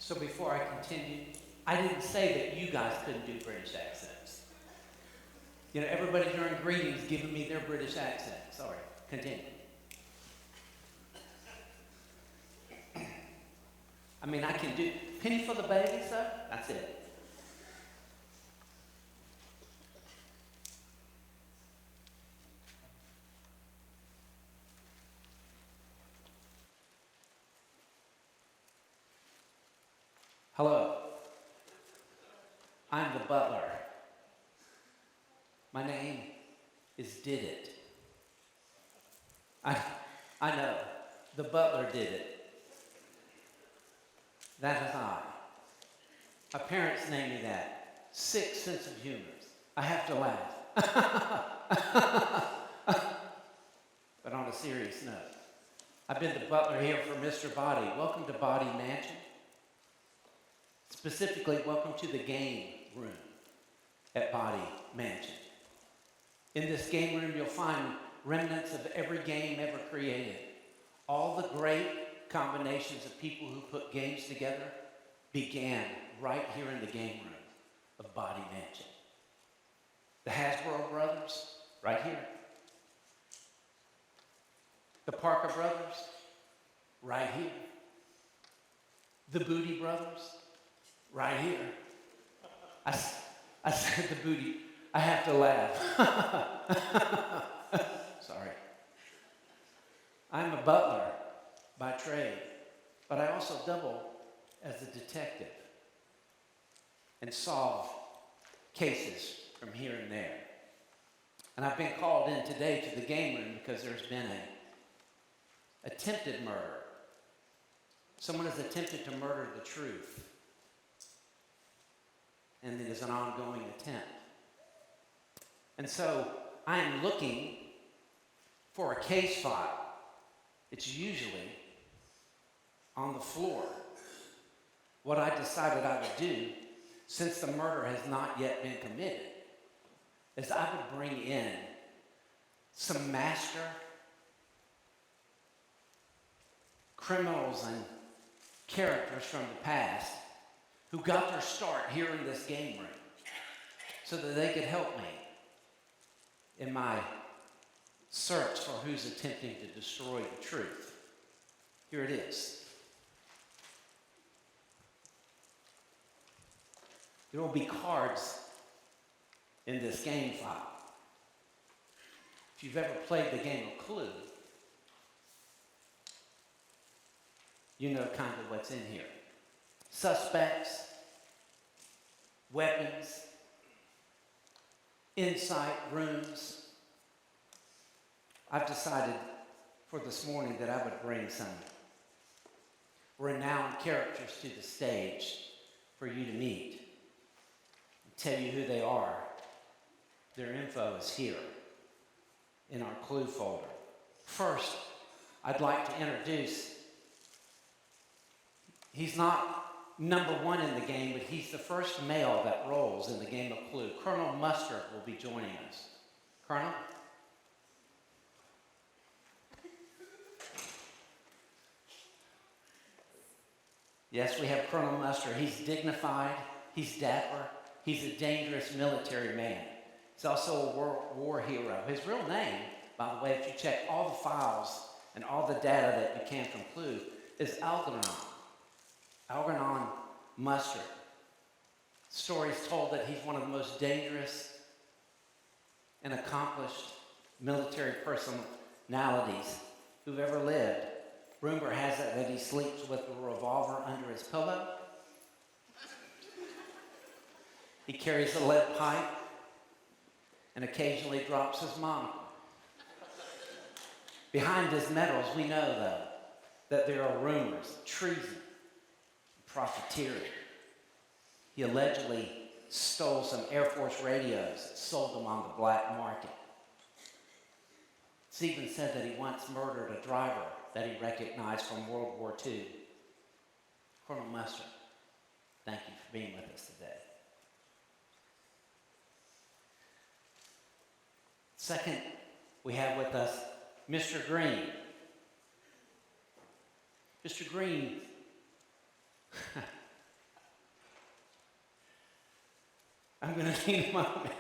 So before I continue, I didn't say that you guys couldn't do British accents. Everybody during greetings giving me their British accent. Sorry, continue. I can do penny for the baby, sir. That's it. Hello, I'm the butler. My name is Did It. I know, the butler did it. That is I. My parents named me that. Sick sense of humor. I have to laugh. But on a serious note, I've been the butler here for Mr. Body. Welcome to Body Mansion. Specifically, welcome to the game room at Body Mansion. In this game room, you'll find remnants of every game ever created. All the great combinations of people who put games together began right here in the game room of Body Mansion. The Hasbro brothers, right here. The Parker brothers, right here. The Booty brothers, right here. I said the Booty. I have to laugh. Sorry. I'm a butler by trade, but I also double as a detective and solve cases from here and there. And I've been called in today to the game room because there's been an attempted murder. Someone has attempted to murder the truth. And it is an ongoing attempt. And so I am looking for a case file. It's usually on the floor. What I decided I would do, since the murder has not yet been committed, is I would bring in some master criminals and characters from the past who got their start here in this game room so that they could help me in my search for who's attempting to destroy the truth. Here it is. There will be cards in this game file. If you've ever played the game of Clue, you know kind of what's in here. Suspects, weapons, insight rooms. I've decided for this morning that I would bring some renowned characters to the stage for you to meet and tell you who they are. Their info is here in our clue folder. First, I'd like to introduce, he's not number one in the game, but he's the first male that rolls in the game of Clue. Colonel Mustard will be joining us. Colonel? Yes, we have Colonel Mustard. He's dignified, he's dapper, he's a dangerous military man. He's also a war hero. His real name, by the way, if you check all the files and all the data that you can from Clue, is Algernon. Algernon Mustard. Stories told that he's one of the most dangerous and accomplished military personalities who've ever lived. Rumor has it that he sleeps with a revolver under his pillow. He carries a lead pipe and occasionally drops his monocle. Behind his medals, we know, though, that there are rumors of treason, profiteering. He allegedly stole some Air Force radios and sold them on the black market. It's even said that he once murdered a driver that he recognized from World War II. Colonel Mustard, thank you for being with us today. Second, we have with us Mr. Green. Mr. Green I'm going to need a moment.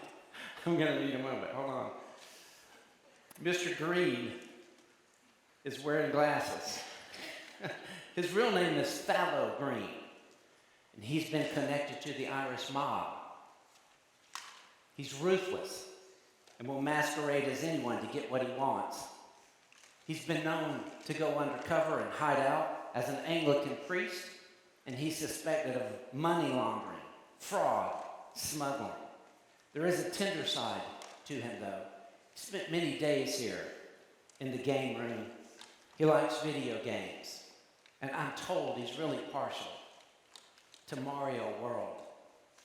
I'm going to need a moment. Hold on. Mr. Green is wearing glasses. His real name is Fallow Green, and he's been connected to the Irish mob. He's ruthless and will masquerade as anyone to get what he wants. He's been known to go undercover and hide out as an Anglican priest, and he's suspected of money laundering, fraud, smuggling. There is a tender side to him, though. He spent many days here in the game room. He likes video games, and I'm told he's really partial to Mario World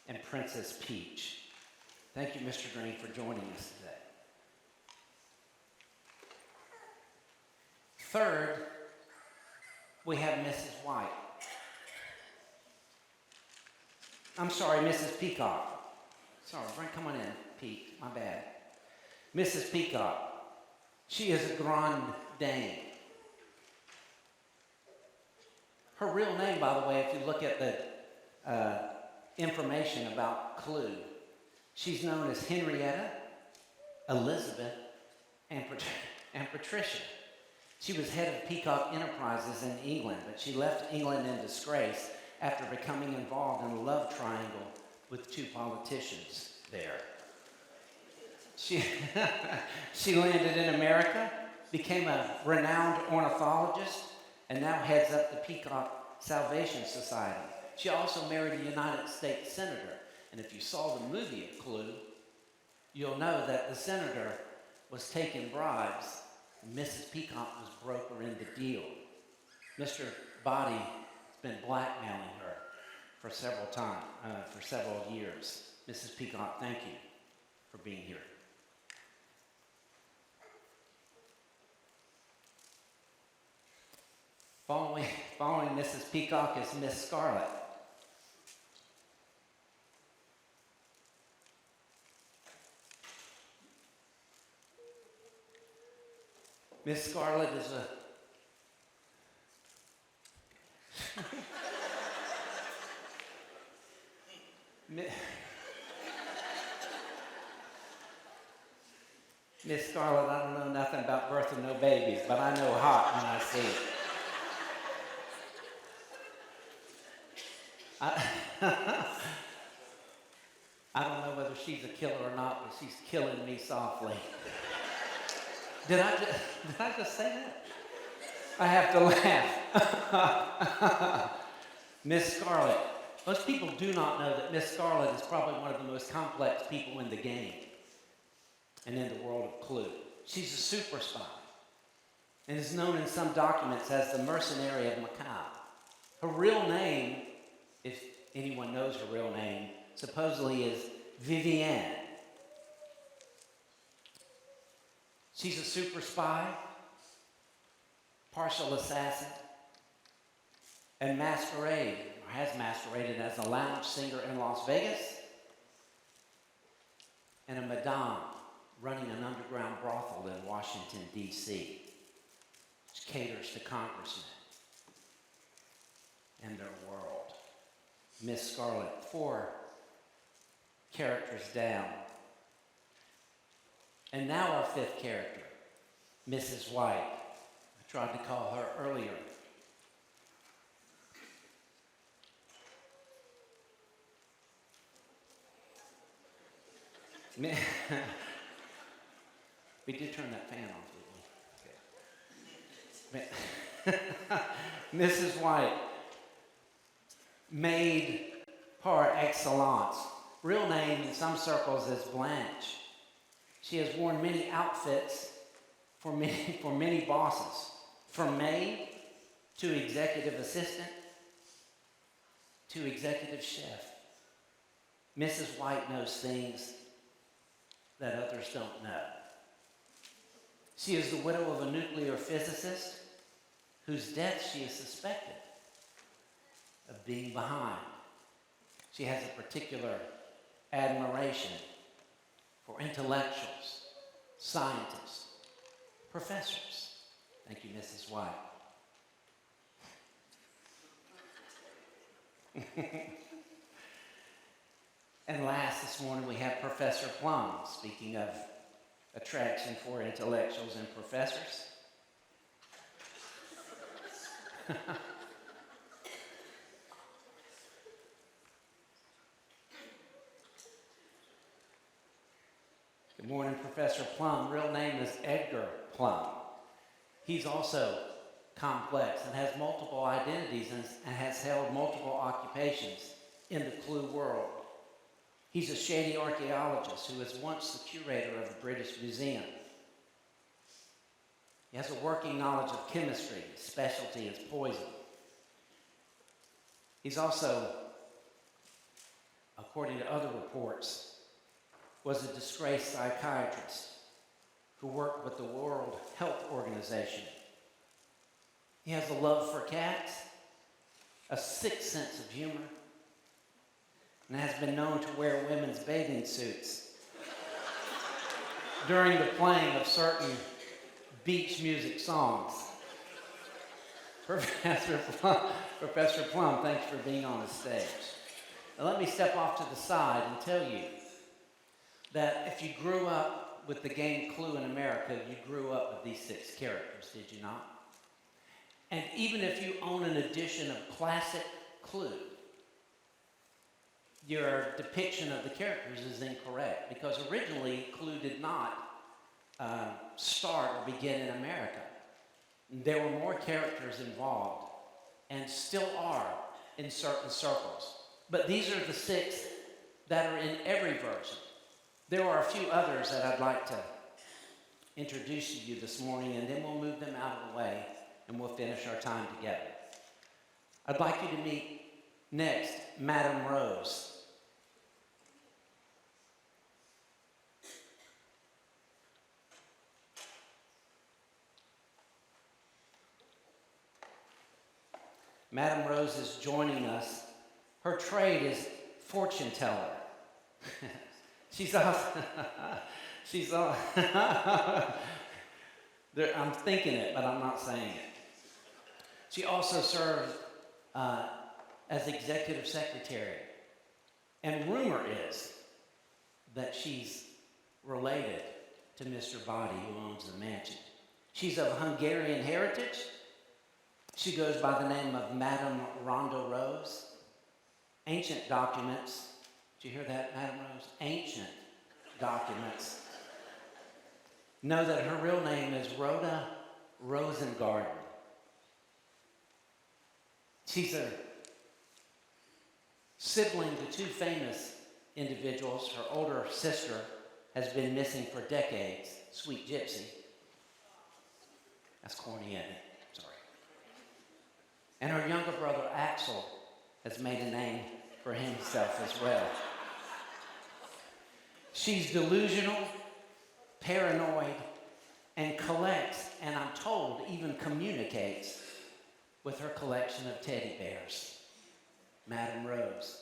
and Princess Peach. Thank you, Mr. Green, for joining us today. Third, we have Mrs. White. I'm sorry, Mrs. Peacock. Sorry, Brent, come on in, Pete. My bad. Mrs. Peacock. She is a Grande Dame. Her real name, by the way, if you look at the information about Clue, she's known as Henrietta, Elizabeth, and Patricia. She was head of Peacock Enterprises in England, but she left England in disgrace after becoming involved in a love triangle with two politicians there. She landed in America, became a renowned ornithologist, and now heads up the Peacock Salvation Society. She also married a United States senator, and if you saw the movie of Clue, you'll know that the senator was taking bribes, and Mrs. Peacock was broker in the deal. Mr. Body has been blackmailing her for several years. Mrs. Peacock, thank you for being here. Following Mrs. Peacock is Miss Scarlet. Miss Scarlet is a Miss Scarlet, I don't know nothing about birthing no babies, but I know hot when I see it. I don't know whether she's a killer or not, but she's killing me softly. Did I just say that? I have to laugh. Miss Scarlet. Most people do not know that Miss Scarlet is probably one of the most complex people in the game and in the world of Clue. She's a super spy and is known in some documents as the Mercenary of Macau. Her real name, if anyone knows her real name, supposedly is Vivienne. She's a super spy, partial assassin, and has masqueraded as a lounge singer in Las Vegas and a madame running an underground brothel in Washington, D.C., which caters to congressmen and their world. Miss Scarlet, 4 characters down. And now our 5th character, Mrs. White. I tried to call her earlier. We did turn that fan off, didn't we? Okay. Mrs. White, maid par excellence. Real name in some circles is Blanche. She has worn many outfits for many bosses, from maid to executive assistant to executive chef. Mrs. White knows things that others don't know. She is the widow of a nuclear physicist whose death she is suspected of being behind. She has a particular admiration for intellectuals, scientists, professors. Thank you, Mrs. White. And last this morning we have Professor Plum, speaking of attraction for intellectuals and professors. Good morning, Professor Plum. Real name is Edgar Plum. He's also complex and has multiple identities and has held multiple occupations in the clue world. He's a shady archaeologist who was once the curator of the British Museum. He has a working knowledge of chemistry. His specialty is poison. He's also, according to other reports, was a disgraced psychiatrist who worked with the World Health Organization. He has a love for cats, a sick sense of humor, and has been known to wear women's bathing suits during the playing of certain beach music songs. Professor Plum, thanks for being on the stage. Now let me step off to the side and tell you that if you grew up with the game Clue in America, you grew up with these 6 characters, did you not? And even if you own an edition of Classic Clue, your depiction of the characters is incorrect, because originally Clue did not start or begin in America. There were more characters involved, and still are in certain circles. But these are the 6 that are in every version. There are a few others that I'd like to introduce to you this morning, and then we'll move them out of the way, and we'll finish our time together. I'd like you to meet next Madame Rose. Madame Rose is joining us. Her trade is fortune teller. She's also, I'm thinking it, but I'm not saying it. She also serves as executive secretary. And rumor is that she's related to Mr. Body, who owns the mansion. She's of Hungarian heritage. She goes by the name of Madame Rhonda Rose. Ancient documents, did you hear that, Madame Rose? Ancient documents know that her real name is Rhoda Rosengarten. She's a sibling to 2 famous individuals. Her older sister has been missing for decades, Sweet Gypsy. That's corny, isn't it? Sorry. And her younger brother, Axel, has made a name for himself as well. She's delusional, paranoid, and collects, and I'm told even communicates with her collection of teddy bears. Madame Rose.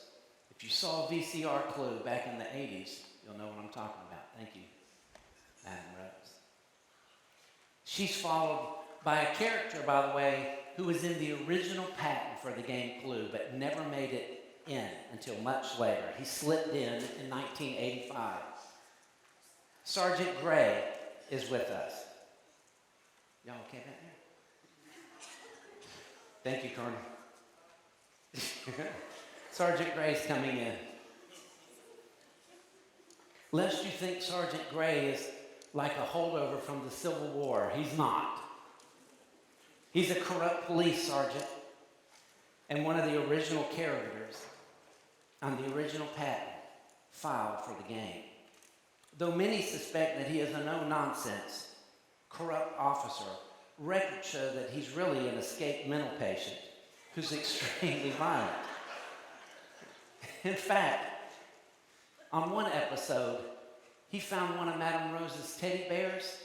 If you saw VCR Clue back in the 80s, you'll know what I'm talking about. Thank you, Madame Rose. She's followed by a character, by the way, who was in the original patent for the game Clue, but never made it in until much later. He slipped in 1985. Sergeant Gray is with us. Y'all okay back there? Thank you, Colonel. Sergeant Gray's coming in. Lest you think Sergeant Gray is like a holdover from the Civil War, he's not. He's a corrupt police sergeant and one of the original characters on the original patent filed for the game. Though many suspect that he is a no-nonsense, corrupt officer, records show that he's really an escaped mental patient who's extremely violent. In fact, on one episode, he found one of Madame Rose's teddy bears,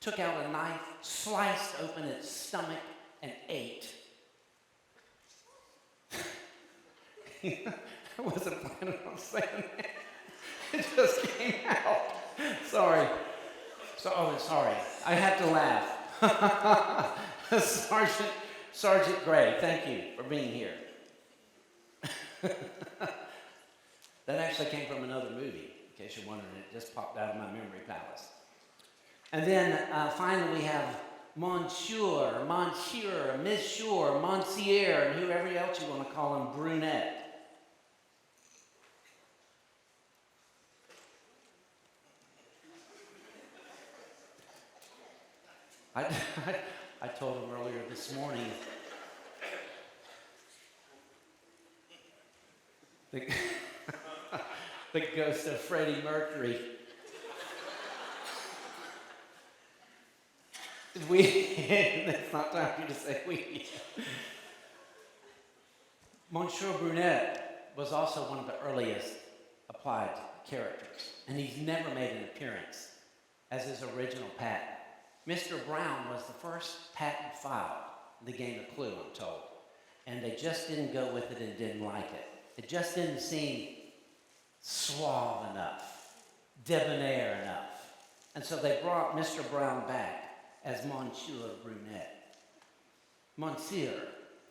took out a knife, sliced open its stomach, and ate. I wasn't planning on saying that. It just came out. Sorry. Sorry. I had to laugh. Sergeant Gray, thank you for being here. That actually came from another movie, in case you're wondering. It just popped out of my memory palace. And then finally we have Monsieur, Monsieur, and whoever else you want to call him, Brunette. I told him earlier this morning, the ghost of Freddie Mercury. It's not time for you to say we. Monsieur Brunette was also one of the earliest applied characters, and he's never made an appearance as his original patent. Mr. Brown was the first patent filed in the game of Clue, I'm told, and they just didn't go with it and didn't like it. It just didn't seem suave enough, debonair enough, and so they brought Mr. Brown back as Monsieur Brunette. Monsieur,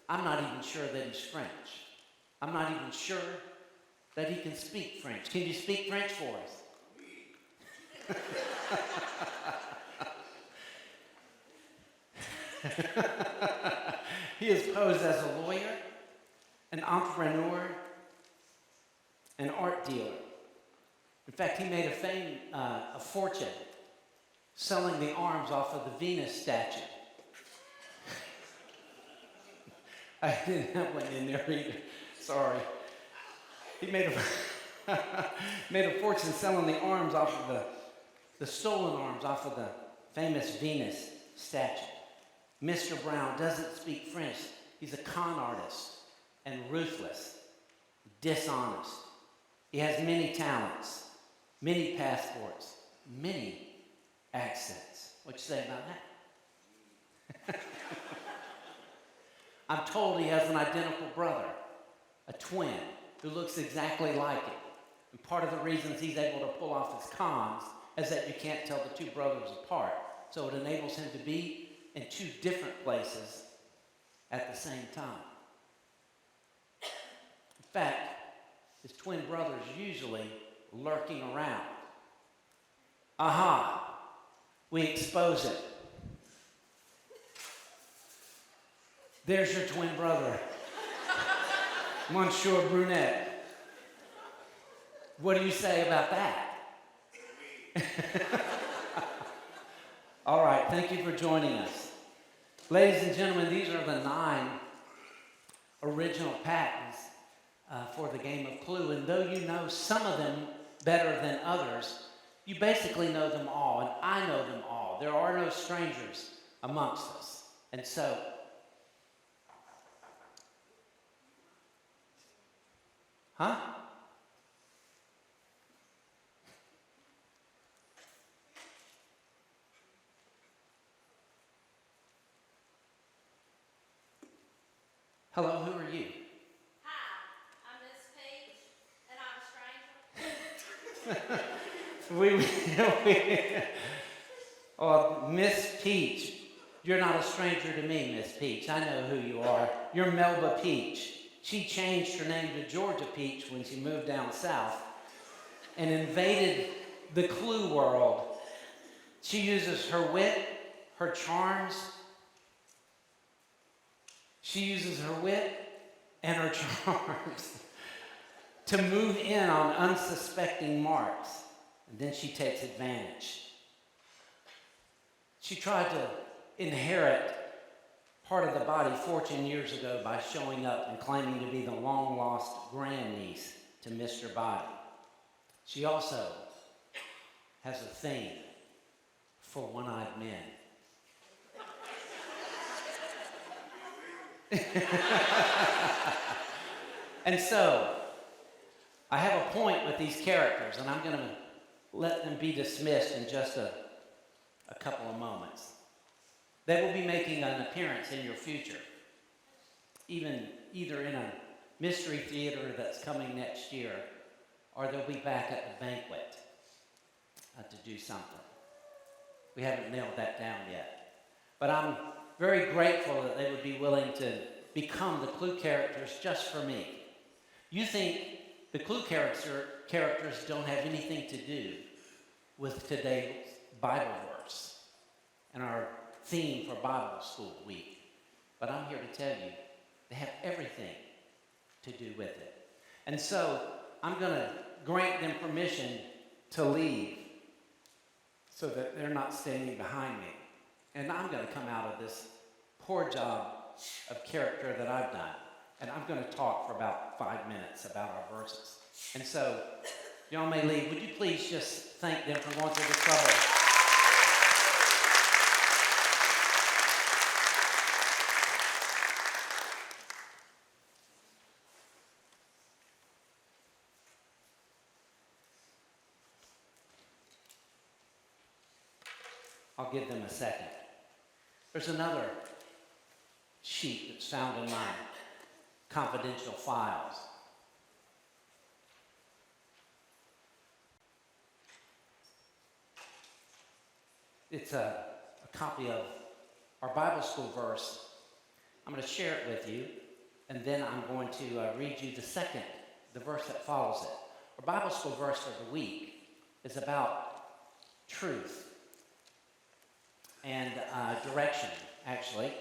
I'm not even sure that he's French. I'm not even sure that he can speak French. Can you speak French for us? He is posed as a lawyer, an entrepreneur, an art dealer. In fact, he made a fortune selling the arms off of the Venus statue. I didn't have one in there either. Sorry. He made a fortune selling the arms off of the stolen arms off of the famous Venus statue. Mr. Brown doesn't speak French. He's a con artist and ruthless, dishonest. He has many talents, many passports, many accents. What you say about that? I'm told he has an identical brother, a twin, who looks exactly like him. And part of the reasons he's able to pull off his cons is that you can't tell the two brothers apart. So it enables him to be in two different places at the same time. In fact, his twin brother's usually lurking around. Aha! We expose it. There's your twin brother, Monsieur Brunette. What do you say about that? All right, thank you for joining us. Ladies and gentlemen, these are the 9 original patents for the game of Clue. And though you know some of them better than others, you basically know them all, and I know them all. There are no strangers amongst us. And so, Hello, who are you? Hi, I'm Miss Peach, and I'm a stranger. Miss Peach. You're not a stranger to me, Miss Peach. I know who you are. You're Melba Peach. She changed her name to Georgia Peach when she moved down south and invaded the Clue world. She uses her wit, her charms. She uses her wit and her charms to move in on unsuspecting marks, and then she takes advantage. She tried to inherit part of the body fortune years ago by showing up and claiming to be the long-lost grandniece to Mr. Body. She also has a thing for one-eyed men. And so, I have a point with these characters, and I'm going to let them be dismissed in just a couple of moments. They will be making an appearance in your future, either in a mystery theater that's coming next year, or they'll be back at the banquet to do something. We haven't nailed that down yet. But I'm very grateful that they would be willing to become the Clue characters just for me. You think The clue characters don't have anything to do with today's Bible verse and our theme for Bible School Week. But I'm here to tell you, they have everything to do with it. And so I'm going to grant them permission to leave so that they're not standing behind me. And I'm going to come out of this poor job of character that I've done. And I'm going to talk for about 5 minutes about our verses. And so, y'all may leave. Would you please just thank them for going through the trouble? I'll give them a second. There's another sheet that's found in my confidential files. It's a copy of our Bible school verse. I'm going to share it with you, and then I'm going to read you the verse that follows it. Our Bible school verse for the week is about truth and direction, actually.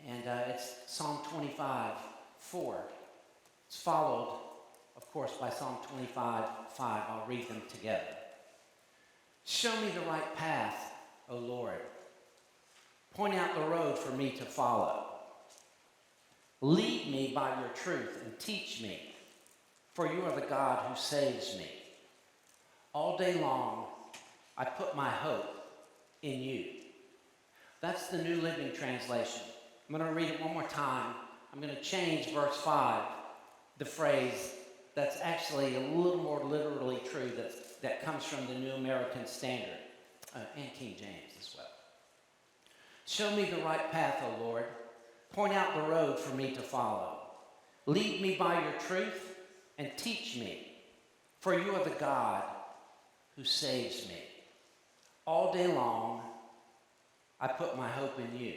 And it's Psalm 25:4. It's followed, of course, by Psalm 25:5. I'll read them together. Show me the right path, O Lord. Point out the road for me to follow. Lead me by your truth and teach me, for you are the God who saves me. All day long, I put my hope in you. That's the New Living Translation. I'm going to read it one more time. I'm going to change verse 5, the phrase that's actually a little more literally true that comes from the New American Standard and King James as well. Show me the right path, O Lord. Point out the road for me to follow. Lead me by your truth and teach me, for you are the God who saves me. All day long, I put my hope in you.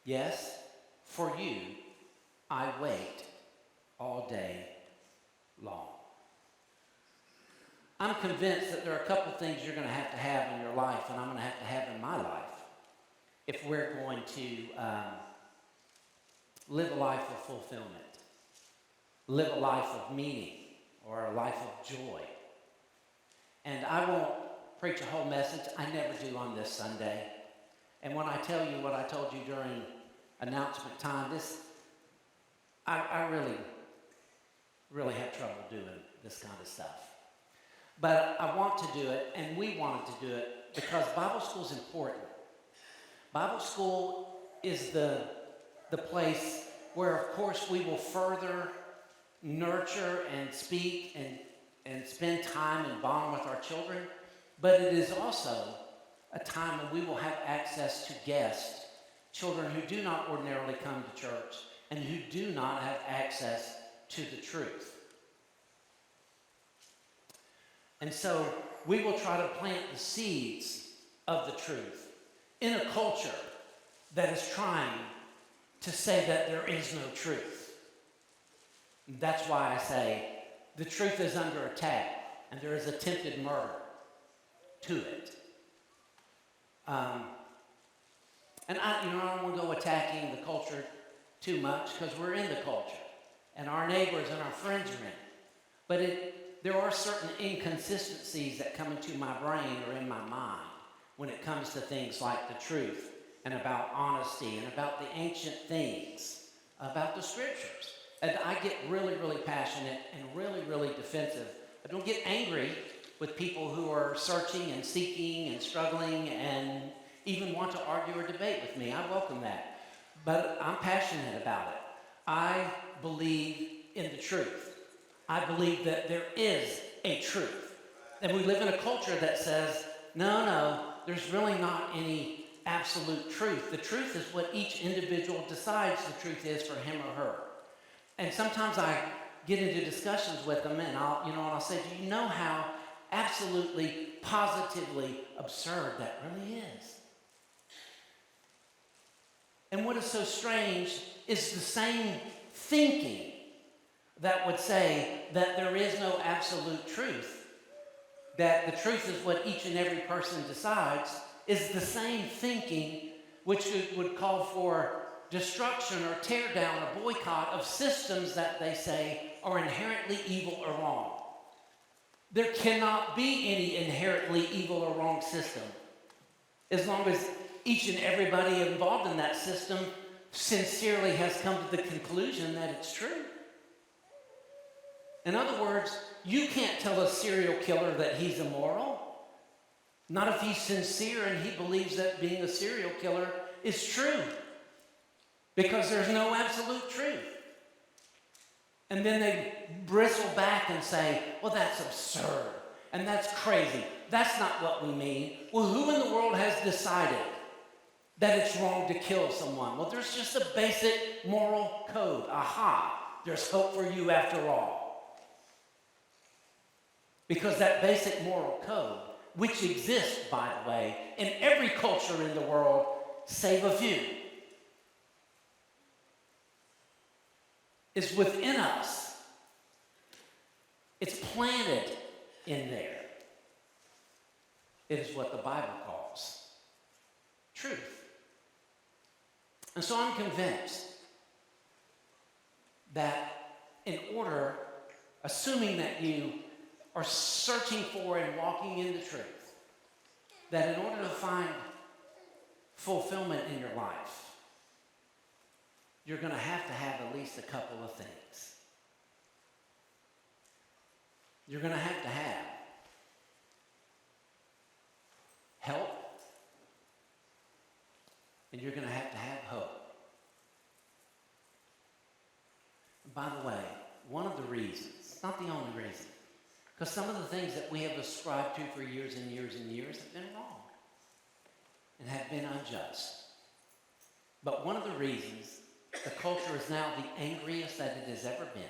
Yes, for you, I wait all day long. I'm convinced that there are a couple things you're going to have in your life, and I'm going to have in my life, if we're going to live a life of fulfillment, live a life of meaning, or a life of joy. And I won't preach a whole message. I never do on this Sunday. And when I tell you what I told you during announcement time, I really have trouble doing this kind of stuff. But I want to do it, and we wanted to do it, because Bible school is important. Bible school is the place where, of course, we will further nurture and speak and spend time and bond with our children. But it is also a time when we will have access to guests, children who do not ordinarily come to church and who do not have access to the truth. And so we will try to plant the seeds of the truth in a culture that is trying to say that there is no truth. That's why I say the truth is under attack and there is attempted murder to it. And I don't want to go attacking the culture too much, because we're in the culture and our neighbors and our friends are in it. But there are certain inconsistencies that come into my brain or in my mind when it comes to things like the truth and about honesty and about the ancient things, about the scriptures. And I get really, really passionate and really, really defensive. I don't get angry with people who are searching and seeking and struggling and even want to argue or debate with me. I welcome that. But I'm passionate about it. I believe in the truth. I believe that there is a truth. And we live in a culture that says, no, there's really not any absolute truth. The truth is what each individual decides the truth is for him or her. And sometimes I get into discussions with them and I'll say, do you know how absolutely, positively absurd that really is? And what is so strange is the same thinking that would say that there is no absolute truth, that the truth is what each and every person decides, is the same thinking which would call for destruction or tear down or boycott of systems that they say are inherently evil or wrong. There cannot be any inherently evil or wrong system as long as each and everybody involved in that system sincerely has come to the conclusion that it's true. In other words, you can't tell a serial killer that he's immoral. Not if he's sincere and he believes that being a serial killer is true. Because there's no absolute truth. And then they bristle back and say, well, that's absurd. And that's crazy. That's not what we mean. Well, who in the world has decided that it's wrong to kill someone? Well, there's just a basic moral code. Aha, there's hope for you after all. Because that basic moral code, which exists, by the way, in every culture in the world, save a few, is within us. It's planted in there. It is what the Bible calls truth. And so I'm convinced that in order, assuming that you are searching for and walking in the truth, that in order to find fulfillment in your life, you're going to have at least a couple of things. You're going to have help, and you're going to have hope. And by the way, one of the reasons, not the only reason, because some of the things that we have ascribed to for years and years and years have been wrong and have been unjust. But one of the reasons the culture is now the angriest that it has ever been.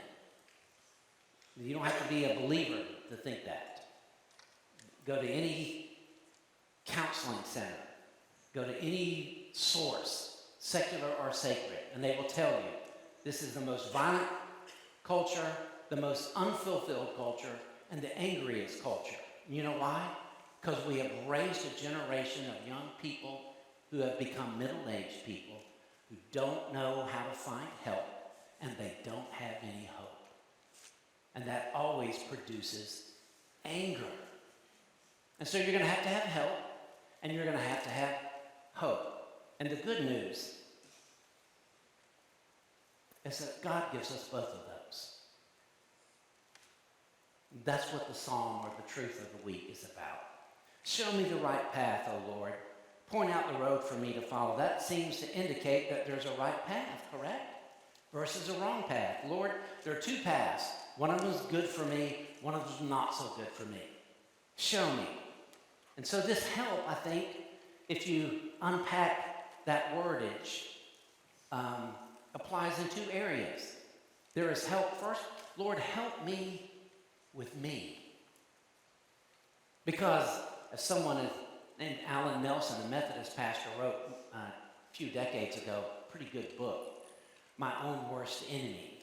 You don't have to be a believer to think that. Go to any counseling center. Go to any source, secular or sacred, and they will tell you this is the most violent culture, the most unfulfilled culture, and the angriest culture. You know why? Because we have raised a generation of young people who have become middle-aged people who don't know how to find help, and they don't have any hope. And that always produces anger. And so you're going to have help, and you're going to have hope. And the good news is that God gives us both of those. That's what the psalm or the truth of the week is about. Show me the right path, O Lord. Point out the road for me to follow. That seems to indicate that there's a right path, correct? Versus a wrong path. Lord, there are two paths. One of them is good for me. One of them is not so good for me. Show me. And so this help, I think, if you unpack that wordage, applies in two areas. There is help first. Lord, help me with me. Because as someone named Alan Nelson, a Methodist pastor, wrote a few decades ago, a pretty good book, My Own Worst Enemy.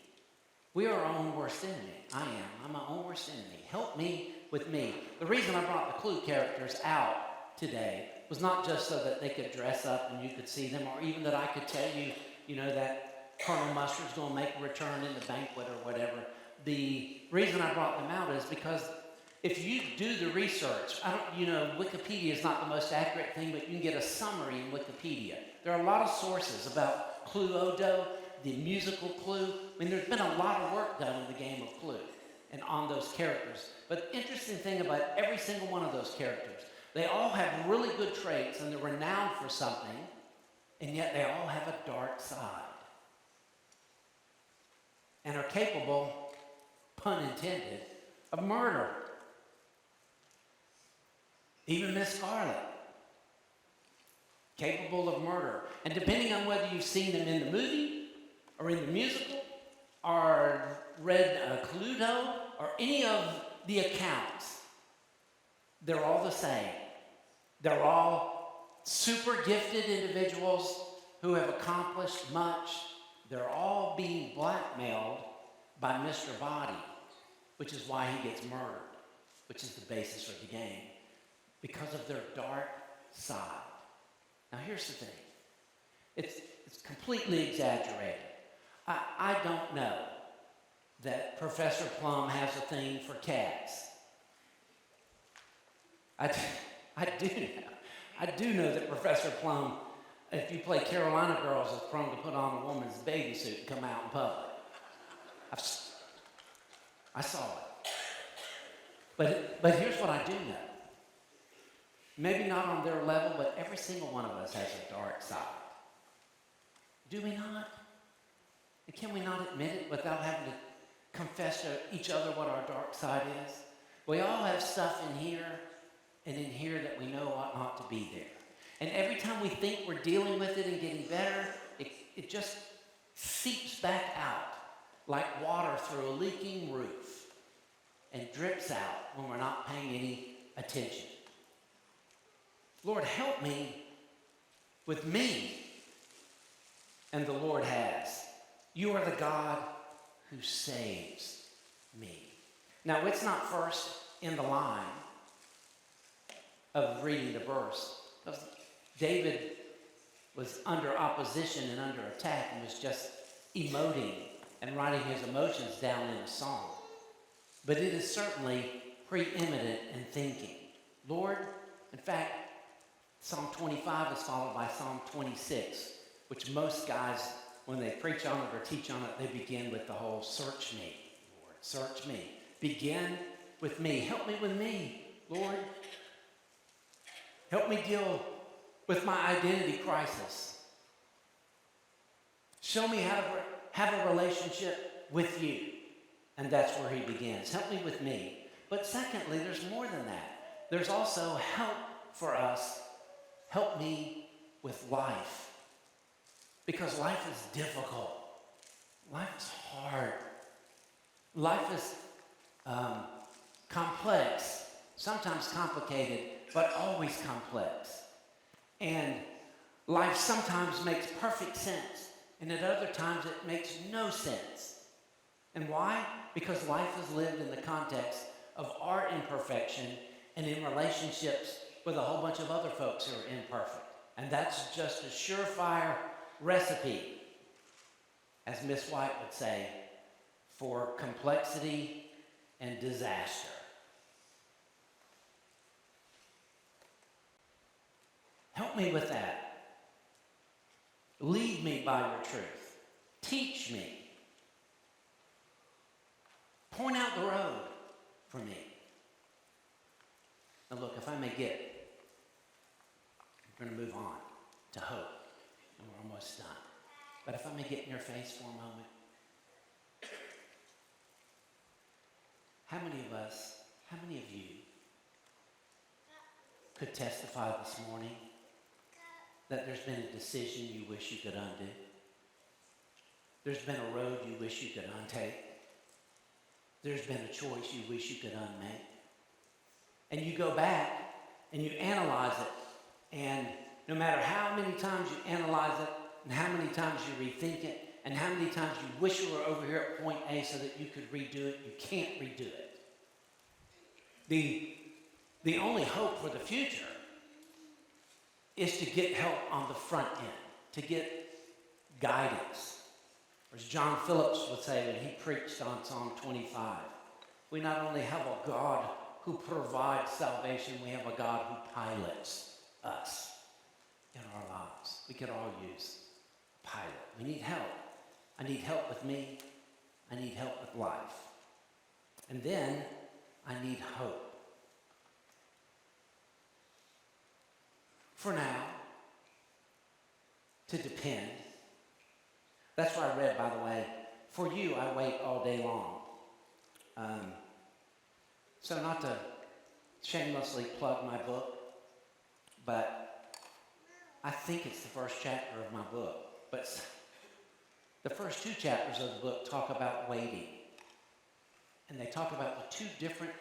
We are our own worst enemy. I am. I'm my own worst enemy. Help me with me. The reason I brought the Clue characters out today was not just so that they could dress up and you could see them, or even that I could tell you, that Colonel Mustard's going to make a return in the banquet or whatever. The reason I brought them out is because if you do the research, Wikipedia is not the most accurate thing, but you can get a summary in Wikipedia. There are a lot of sources about Cluedo, the musical Clue. I mean, there's been a lot of work done in the game of Clue and on those characters. But the interesting thing about every single one of those characters, they all have really good traits and they're renowned for something, and yet they all have a dark side and are capable, pun intended, of murder. Even Miss Scarlet, capable of murder. And depending on whether you've seen them in the movie or in the musical or read Cluedo or any of the accounts, they're all the same. They're all super gifted individuals who have accomplished much. They're all being blackmailed by Mr. Body, which is why he gets murdered, which is the basis for the game, because of their dark side. Now here's the thing. It's completely exaggerated. I don't know that Professor Plum has a thing for cats. I do know that Professor Plum, if you play Carolina Girls, is prone to put on a woman's bathing suit and come out in public. I saw it. But here's what I do know. Maybe not on their level, but every single one of us has a dark side. Do we not? And can we not admit it without having to confess to each other what our dark side is? We all have stuff in here and in here that we know ought not to be there. And every time we think we're dealing with it and getting better, it just seeps back out like water through a leaking roof and drips out when we're not paying any attention. Lord, help me with me. And the Lord has. You are the God who saves me. Now, it's not first in the line of reading the verse, because David was under opposition and under attack and was just emoting and writing his emotions down in a song. But it is certainly preeminent in thinking. Lord, in fact, Psalm 25 is followed by Psalm 26, which most guys, when they preach on it or teach on it, they begin with the whole search me, Lord, search me. Begin with me. Help me with me, Lord. Help me deal with my identity crisis. Show me how to have a relationship with you. And that's where he begins. Help me with me. But secondly, there's more than that. There's also help for us. Help me with life. Because life is difficult. Life is hard. Life is complex, sometimes complicated, but always complex. And life sometimes makes perfect sense, and at other times it makes no sense. And why? Because life is lived in the context of our imperfection and in relationships with a whole bunch of other folks who are imperfect. And that's just a surefire recipe, as Miss White would say, for complexity and disaster. Help me with that. Lead me by your truth. Teach me. Point out the road for me. Now look, if I may get, we're going to move on to hope. And we're almost done. But if I may get in your face for a moment. How many of you could testify this morning that there's been a decision you wish you could undo? There's been a road you wish you could untake. There's been a choice you wish you could unmake. And you go back and you analyze it, and no matter how many times you analyze it, and how many times you rethink it, and how many times you wish you were over here at point A so that you could redo it, you can't redo it. The only hope for the future is to get help on the front end, to get guidance. Or as John Phillips would say when he preached on Psalm 25, we not only have a God who provides salvation, we have a God who pilots us in our lives. We could all use a pilot. We need help. I need help with me. I need help with life. And then I need hope. For now, to depend. That's what I read, by the way. For you, I wait all day long. So not to shamelessly plug my book, but I think it's the first chapter of my book. But the first two chapters of the book talk about waiting. And they talk about the two different,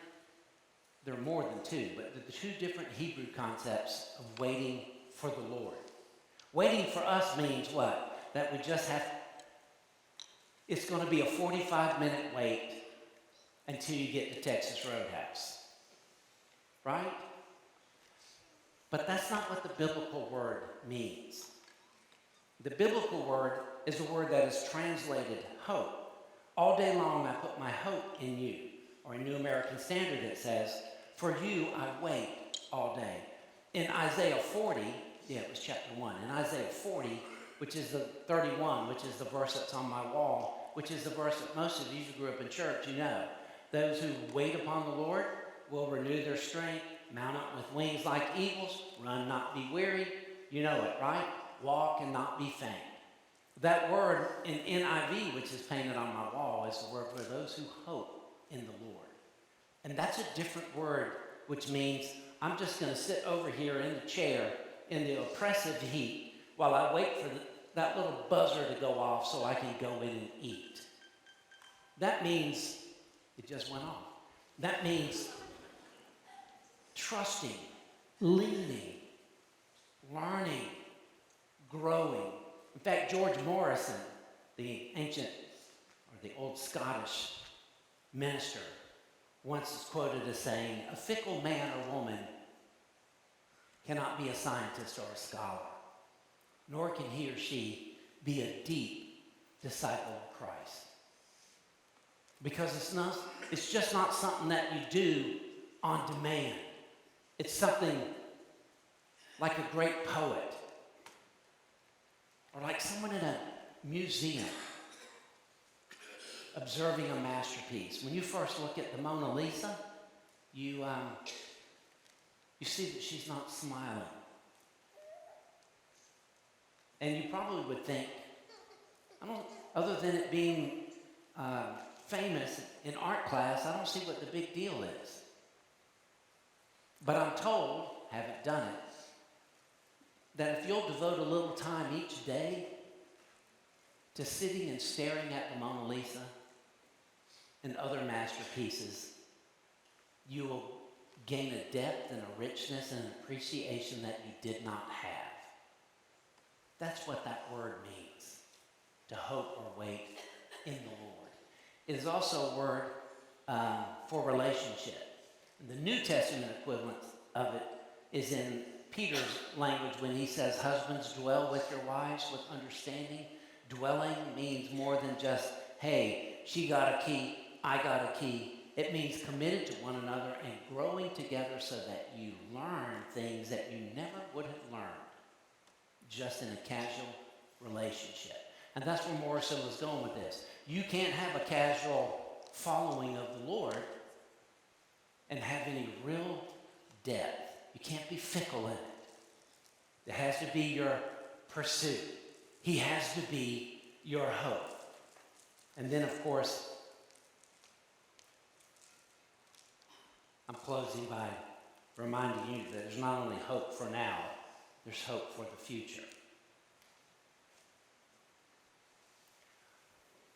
there are more than two, but the two different Hebrew concepts of waiting for the Lord. Waiting for us means what? That we just have it's going to be a 45-minute wait until you get to Texas Roadhouse. Right? But that's not what the biblical word means. The biblical word is a word that is translated hope. All day long I put my hope in you. Or in New American Standard it says, for you I wait all day. In Isaiah 40, it was chapter 1. In Isaiah 40, which is the 31, which is the verse that's on my wall, which is the verse that most of you who grew up in church, you know. Those who wait upon the Lord will renew their strength, mount up with wings like eagles, run not be weary. You know it, right? Walk and not be faint. That word in NIV, which is painted on my wall, is the word for those who hope in the Lord. And that's a different word, which means I'm just going to sit over here in the chair in the oppressive heat while I wait for that little buzzer to go off so I can go in and eat. That means, it just went off. That means trusting, leaning, learning, growing. In fact, George Morrison, the ancient or the old Scottish minister, once is quoted as saying, a fickle man or woman cannot be a scientist or a scholar, nor can he or she be a deep disciple of Christ. Because it's just not something that you do on demand. It's something like a great poet, or like someone in a museum observing a masterpiece. When you first look at the Mona Lisa, you see that she's not smiling. And you probably would think, other than it being famous in art class, I don't see what the big deal is. But I'm told, haven't done it, that if you'll devote a little time each day to sitting and staring at the Mona Lisa and other masterpieces, you will gain a depth and a richness and an appreciation that you did not have. That's what that word means, to hope or wait in the Lord. It is also a word for relationship. The New Testament equivalent of it is in Peter's language when he says, husbands, dwell with your wives with understanding. Dwelling means more than just, hey, she got a key, I got a key. It means committed to one another and growing together so that you learn things that you never would have learned just in a casual relationship. And that's where Morrison was going with this. You can't have a casual following of the Lord and have any real depth. You can't be fickle in it. It has to be your pursuit. He has to be your hope. And then, of course, I'm closing by reminding you that there's not only hope for now, there's hope for the future.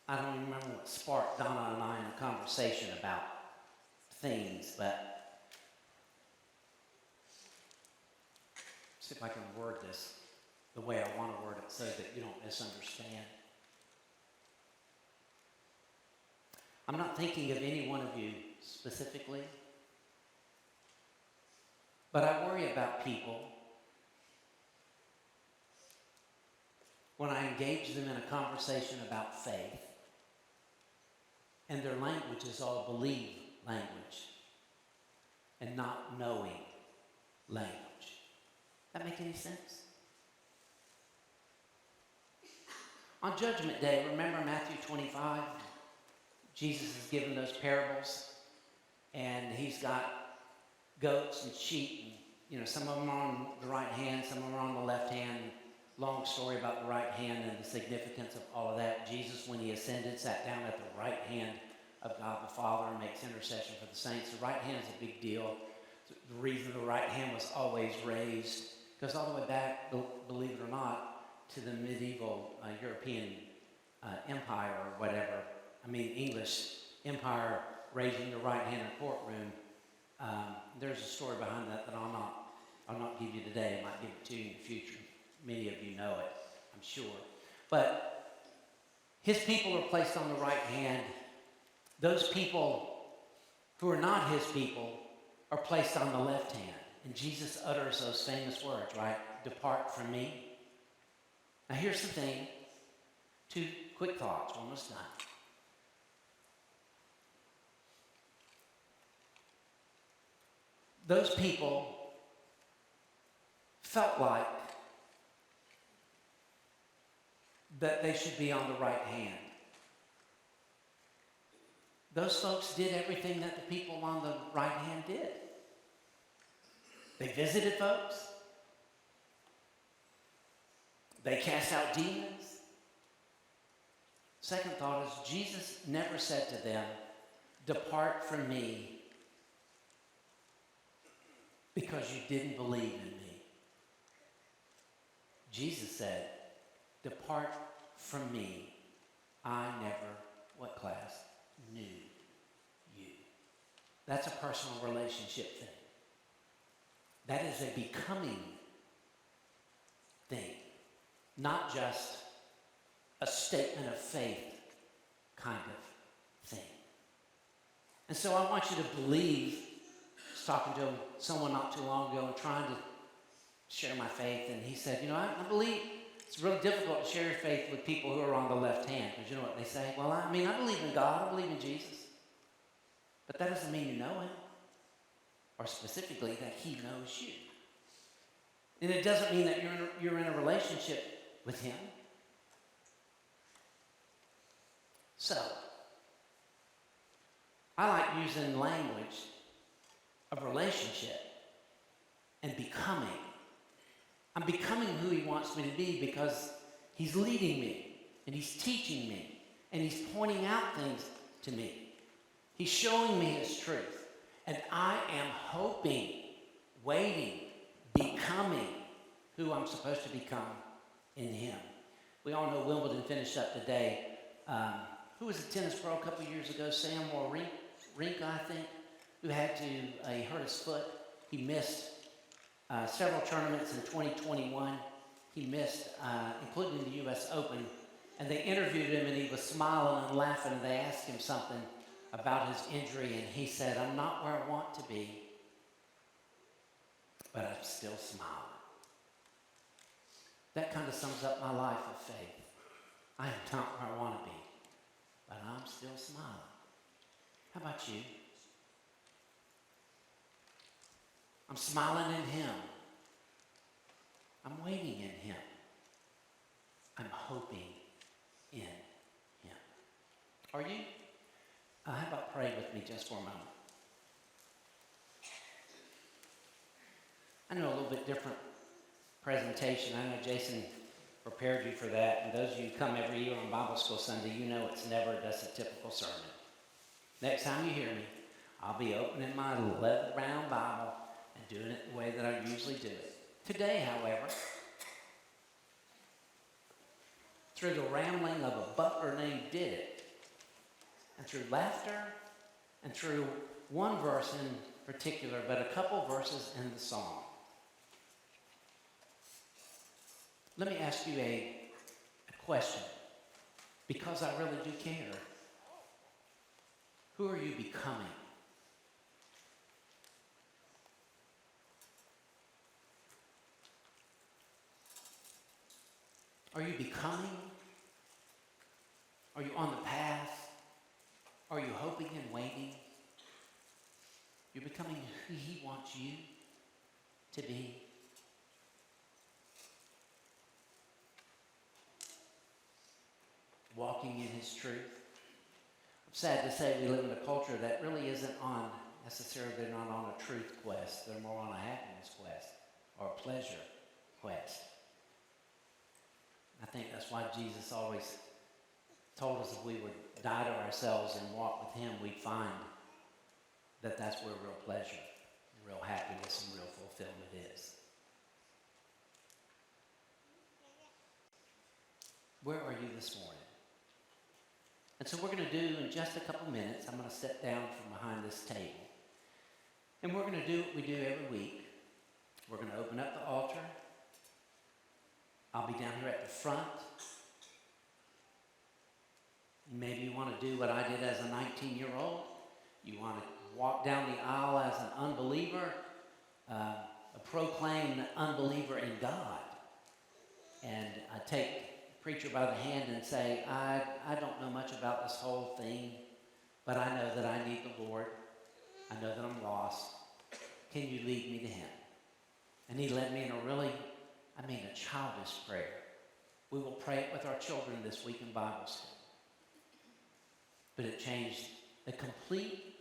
I don't even remember what sparked Donna and I in a conversation about things, but see if I can word this the way I want to word it so that you don't misunderstand. I'm not thinking of any one of you specifically, but I worry about people when I engage them in a conversation about faith and their language is all believe language and not knowing language. That make any sense? On Judgment Day, remember Matthew 25? Jesus is giving those parables, and he's got goats and sheep, and some of them are on the right hand, some of them are on the left hand. Long story about the right hand and the significance of all of that. Jesus, when he ascended, sat down at the right hand of God the Father and makes intercession for the saints. The right hand is a big deal. The reason the right hand was always raised goes all the way back, believe it or not, to the medieval European empire or whatever. English empire raising the right hand in a courtroom. There's a story behind that I'll not give you today. I might give it to you in the future. Many of you know it, I'm sure. But His people are placed on the right hand. Those people who are not his people are placed on the left hand. And Jesus utters those famous words, right? Depart from me. Now here's the thing. 2 quick thoughts. We're almost done. Those people felt like that they should be on the right hand. Those folks did everything that the people on the right hand did. They visited folks. They cast out demons. Second thought is Jesus never said to them, depart from me because you didn't believe in me. Jesus said, depart from me. I never, what class? Knew you. That's a personal relationship thing. That is a becoming thing, not just a statement of faith kind of thing. And so I want you to believe. I was talking to someone not too long ago and trying to share my faith, and he said, I believe it's really difficult to share your faith with people who are on the left hand, because you know what they say? Well, I believe in God, I believe in Jesus, but that doesn't mean you know him, or specifically that he knows you. And it doesn't mean that you're in a relationship with him. So, I like using language of relationship and becoming. I'm becoming who he wants me to be because he's leading me and he's teaching me and he's pointing out things to me. He's showing me his truth. And I am hoping, waiting, becoming who I'm supposed to become in him. We all know Wimbledon finished up today. Who was a tennis pro a couple years ago? Sam Wawrinka, I think, who had to, he hurt his foot. He missed several tournaments in 2021. He missed, including the U.S. Open. And they interviewed him, and he was smiling and laughing, and they asked him something about his injury, and he said, I'm not where I want to be, but I'm still smiling. That kind of sums up my life of faith. I am not where I want to be, but I'm still smiling. How about you? I'm smiling in him. I'm waiting in him. I'm hoping in him. Are you? How about pray with me just for a moment? I know a little bit different presentation. I know Jason prepared you for that. And those of you who come every year on Bible School Sunday, you know it's never just a typical sermon. Next time you hear me, I'll be opening my leather-bound Bible and doing it the way that I usually do it. Today, however, through the rambling of a butler named Did, and through laughter, and through one verse in particular, but a couple verses in the song, let me ask you a question, because I really do care. Who are you becoming? Are you becoming? Are you on the path? Are you hoping and waiting? You're becoming who he wants you to be. Walking in his truth. I'm sad to say we live in a culture that really isn't on, necessarily they're not on a truth quest. They're more on a happiness quest or a pleasure quest. I think that's why Jesus always told us if we would die to ourselves and walk with him, we'd find that that's where real pleasure, real happiness, and real fulfillment is. Where are you this morning? And so we're going to do, in just a couple minutes, I'm going to step down from behind this table. And we're going to do what we do every week. We're going to open up the altar. I'll be down here at the front. Maybe you want to do what I did as a 19-year-old. You want to walk down the aisle as an unbeliever, a proclaimed unbeliever in God. And I take the preacher by the hand and say, I don't know much about this whole thing, but I know that I need the Lord. I know that I'm lost. Can you lead me to him? And he led me in a childish prayer. We will pray it with our children this week in Bible school. But it changed the complete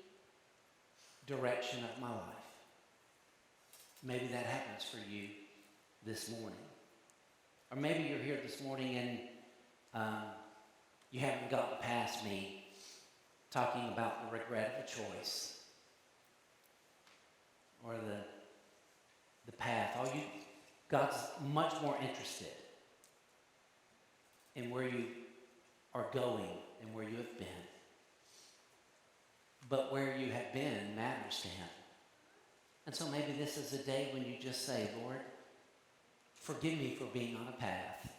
direction of my life. Maybe that happens for you this morning. Or maybe you're here this morning and you haven't gotten past me talking about the regret of a choice or the path. God's much more interested in where you are going and where you have been. But where you have been matters to him. And so maybe this is a day when you just say, Lord, forgive me for being on a path,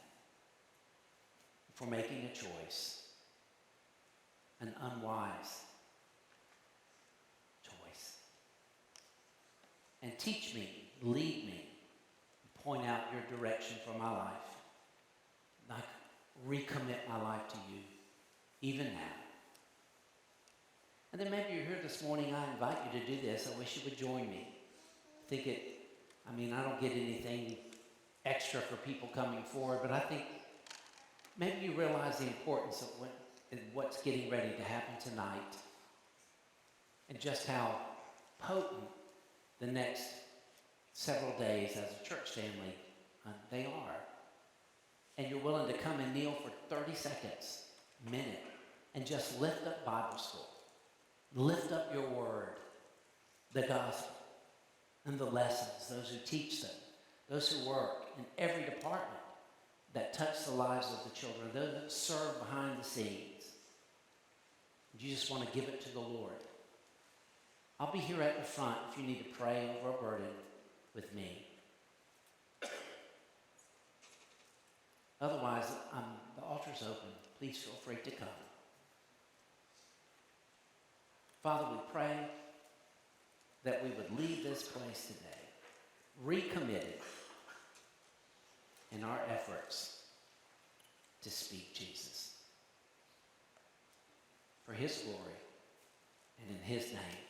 for making a choice, an unwise choice. And teach me, lead me, point out your direction for my life. I recommit my life to you, even now. And then maybe you're here this morning, I invite you to do this. I wish you would join me. I don't get anything extra for people coming forward, but I think maybe you realize the importance of what's getting ready to happen tonight and just how potent the next several days as a church family they are. And you're willing to come and kneel for 30 seconds, a minute, and just lift up Bible school. Lift up your word, the gospel, and the lessons, those who teach them, those who work in every department that touch the lives of the children, those that serve behind the scenes. You just want to give it to the Lord. I'll be here at the front if you need to pray over a burden with me. Otherwise, the altar's open. Please feel free to come. Father, we pray that we would leave this place today recommitted in our efforts to speak Jesus. For his glory and in his name.